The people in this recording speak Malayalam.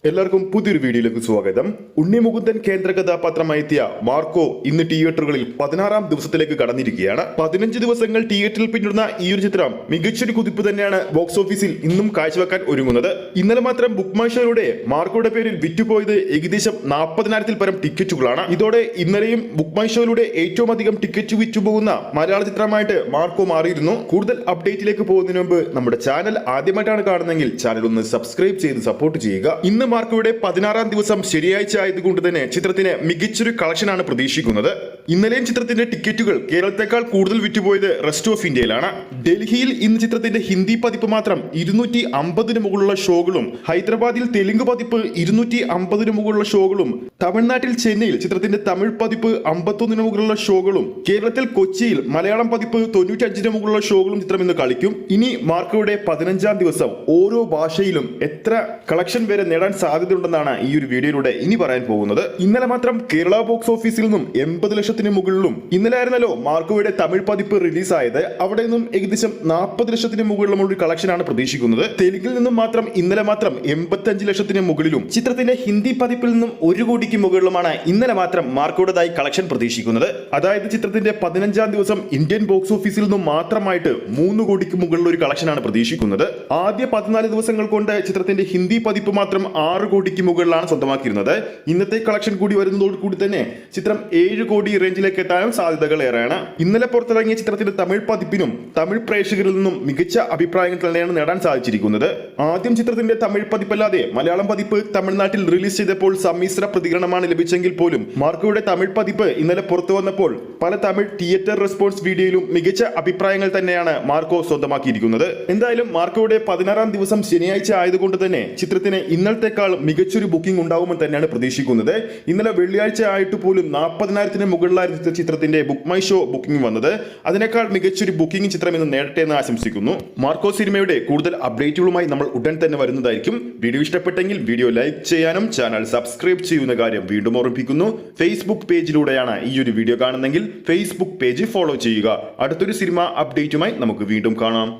എല്ലാവർക്കും പുതിയൊരു വീഡിയോയിലേക്ക് സ്വാഗതം. ഉണ്ണി മുകുന്ദൻ കേന്ദ്ര കഥാപാത്രമായെത്തിയ മാർക്കോ ഇന്ന് തിയേറ്ററുകളിൽ 16-ാം ദിവസത്തിലേക്ക് കടന്നിരിക്കുകയാണ്. 15 ദിവസങ്ങൾ തിയേറ്ററിൽ പിന്നിടുന്ന ഈ ഒരു ചിത്രം മികച്ചൊരു കുതിപ്പ് തന്നെയാണ് ബോക്സ് ഓഫീസിൽ ഇന്നും കാഴ്ചവെക്കാൻ ഒരുങ്ങുന്നത്. ഇന്നലെ മാത്രം ബുക്ക് മൈ ഷോയിലൂടെ മാർക്കോയുടെ പേരിൽ വിറ്റുപോയത് ഏകദേശം 40,000-ൽ പരം ടിക്കറ്റുകളാണ്. ഇതോടെ ഇന്നലെയും ബുക്ക് മൈ ഷോയിലൂടെ ഏറ്റവും അധികം ടിക്കറ്റ് വിറ്റുപോകുന്ന മലയാള ചിത്രമായിട്ട് മാർക്കോ മാറിയിരുന്നു. കൂടുതൽ അപ്ഡേറ്റിലേക്ക് പോകുന്നതിന് മുമ്പ് നമ്മുടെ ചാനൽ ആദ്യമായിട്ടാണ് കാണുന്നതെങ്കിൽ ചാനൽ ഒന്ന് സബ്സ്ക്രൈബ് ചെയ്ത് സപ്പോർട്ട് ചെയ്യുക. ഇന്ന് മാർക്കോയുടെ 16-ാം ദിവസം ശനിയാഴ്ച ആയതുകൊണ്ട് തന്നെ ചിത്രത്തിന് മികച്ചൊരു കളക്ഷനാണ് പ്രതീക്ഷിക്കുന്നത്. ഇന്നലെയും ചിത്രത്തിന്റെ ടിക്കറ്റുകൾ കേരളത്തെക്കാൾ കൂടുതൽ വിറ്റുപോയത് റെസ്റ്റ് ഓഫ് ഇന്ത്യയിലാണ്. ഡൽഹിയിൽ ഇന്ന് ചിത്രത്തിന്റെ ഹിന്ദി പതിപ്പ് മാത്രം 250-ന് മുകളിലുള്ള ഷോകളും, ഹൈദരാബാദിൽ തെലുങ്ക് പതിപ്പ് 250-ന് മുകളിലുള്ള ഷോകളും, തമിഴ്നാട്ടിൽ ചെന്നൈയിൽ ചിത്രത്തിന്റെ തമിഴ് പതിപ്പ് 51-ന് മുകളിലുള്ള ഷോകളും, കേരളത്തിൽ കൊച്ചിയിൽ മലയാളം പതിപ്പ് 95-ന് മുകളിലുള്ള ഷോകളും ചിത്രം ഇന്ന് കളിക്കും. ഇനി മാർക്കോയുടെ 15-ാം ദിവസം ഓരോ ഭാഷയിലും എത്ര കളക്ഷൻ വരെ നേടാൻ സാധ്യതയുണ്ടെന്നാണ് ഈ ഒരു വീഡിയോയിലൂടെ ഇനി പറയാൻ പോകുന്നത്. ഇന്നലെ മാത്രം കേരള ബോക്സ് ഓഫീസിൽ നിന്നും 80 ലക്ഷത്തിന് മുകളിലും, ഇന്നലെ ആയിരുന്നല്ലോ മാർക്കോയുടെ തമിഴ് പതിപ്പ് റിലീസായത്, അവിടെ നിന്നും ഏകദേശം 40 ലക്ഷത്തിന് മുകളിലും ഒരു കളക്ഷനാണ് പ്രതീക്ഷിക്കുന്നത്. തെലുങ്കിൽ നിന്നും മാത്രം ഇന്നലെ മാത്രം 85 ലക്ഷത്തിന് മുകളിലും, ചിത്രത്തിന്റെ ഹിന്ദി പതിപ്പിൽ നിന്നും 1 കോടിക്ക് മുകളിലുമാണ് ഇന്നലെ മാത്രം മാർക്കോയുടേതായി കളക്ഷൻ പ്രതീക്ഷിക്കുന്നത്. അതായത് ചിത്രത്തിന്റെ 15-ാം ദിവസം ഇന്ത്യൻ ബോക്സ് ഓഫീസിൽ നിന്നും മാത്രമായിട്ട് 3 കോടിക്ക് മുകളിലുള്ള ഒരു കളക്ഷനാണ് പ്രതീക്ഷിക്കുന്നത്. ആദ്യ 14 ദിവസങ്ങൾ കൊണ്ട് ചിത്രത്തിന്റെ ഹിന്ദി പതിപ്പ് മാത്രം 6 കോടിക്ക് മുകളിലാണ് സ്വന്തമാക്കിയിരുന്നത്. ഇന്നത്തെ കളക്ഷൻ കൂടി വരുന്നതോടുകൂടി തന്നെ ചിത്രം 7 കോടി റേഞ്ചിലേക്ക് എത്താനും സാധ്യതകൾ ഏറെയാണ്. ഇന്നലെ പുറത്തിറങ്ങിയ ചിത്രത്തിന്റെ തമിഴ് പതിപ്പിനും തമിഴ് പ്രേക്ഷകരിൽ നിന്നും മികച്ച അഭിപ്രായങ്ങൾ തന്നെയാണ് നേടാൻ സാധിച്ചിരിക്കുന്നത്. ആദ്യം ചിത്രത്തിന്റെ തമിഴ് പതിപ്പല്ലാതെ മലയാളം പതിപ്പ് തമിഴ്നാട്ടിൽ റിലീസ് ചെയ്തപ്പോൾ സമ്മിശ്ര പ്രതികരണമാണ് ലഭിച്ചെങ്കിൽ പോലും മാർക്കോയുടെ തമിഴ് പതിപ്പ് ഇന്നലെ പുറത്തു വന്നപ്പോൾ പല തമിഴ് തിയേറ്റർ റെസ്പോൺസ് വീഡിയോയിലും മികച്ച അഭിപ്രായങ്ങൾ തന്നെയാണ് മാർക്കോ സ്വന്തമാക്കിയിരിക്കുന്നത്. എന്തായാലും മാർക്കോയുടെ 16-ാം ദിവസം ശനിയാഴ്ച ആയതുകൊണ്ട് തന്നെ ചിത്രത്തിന് ഇന്നലത്തേക്കാൾ മികച്ചൊരു ബുക്കിംഗ് ഉണ്ടാവുമെന്ന് തന്നെയാണ് പ്രതീക്ഷിക്കുന്നത്. ഇന്നലെ വെള്ളിയാഴ്ച ആയിട്ട് പോലും 40,000-ന് മുകളിലായിരുന്നു ചിത്രത്തിന്റെ ബുക്ക് മൈ ഷോ ബുക്കിംഗ് വന്നത്. അതിനേക്കാൾ മികച്ചൊരു ബുക്കിംഗ് ചിത്രം ഇന്ന് നേടട്ടെ എന്ന് ആശംസിക്കുന്നു. മാർക്കോ സിനിമയുടെ കൂടുതൽ അപ്ഡേറ്റുകളുമായി നമ്മൾ ഉടൻ തന്നെ വരുന്നതായിരിക്കും. വീഡിയോ ഇഷ്ടപ്പെട്ടെങ്കിൽ വീഡിയോ ലൈക്ക് ചെയ്യാനും ചാനൽ സബ്സ്ക്രൈബ് ചെയ്യുന്ന കാര്യം വീണ്ടും ഓർമ്മിപ്പിക്കുന്നു. ഫേസ്ബുക്ക് പേജിലൂടെയാണ് ഈ ഒരു വീഡിയോ കാണുന്നതെങ്കിൽ ഫേസ്ബുക്ക് പേജ് ഫോളോ ചെയ്യുക. അടുത്തൊരു സിനിമ അപ്ഡേറ്റുമായി നമുക്ക് വീണ്ടും കാണാം.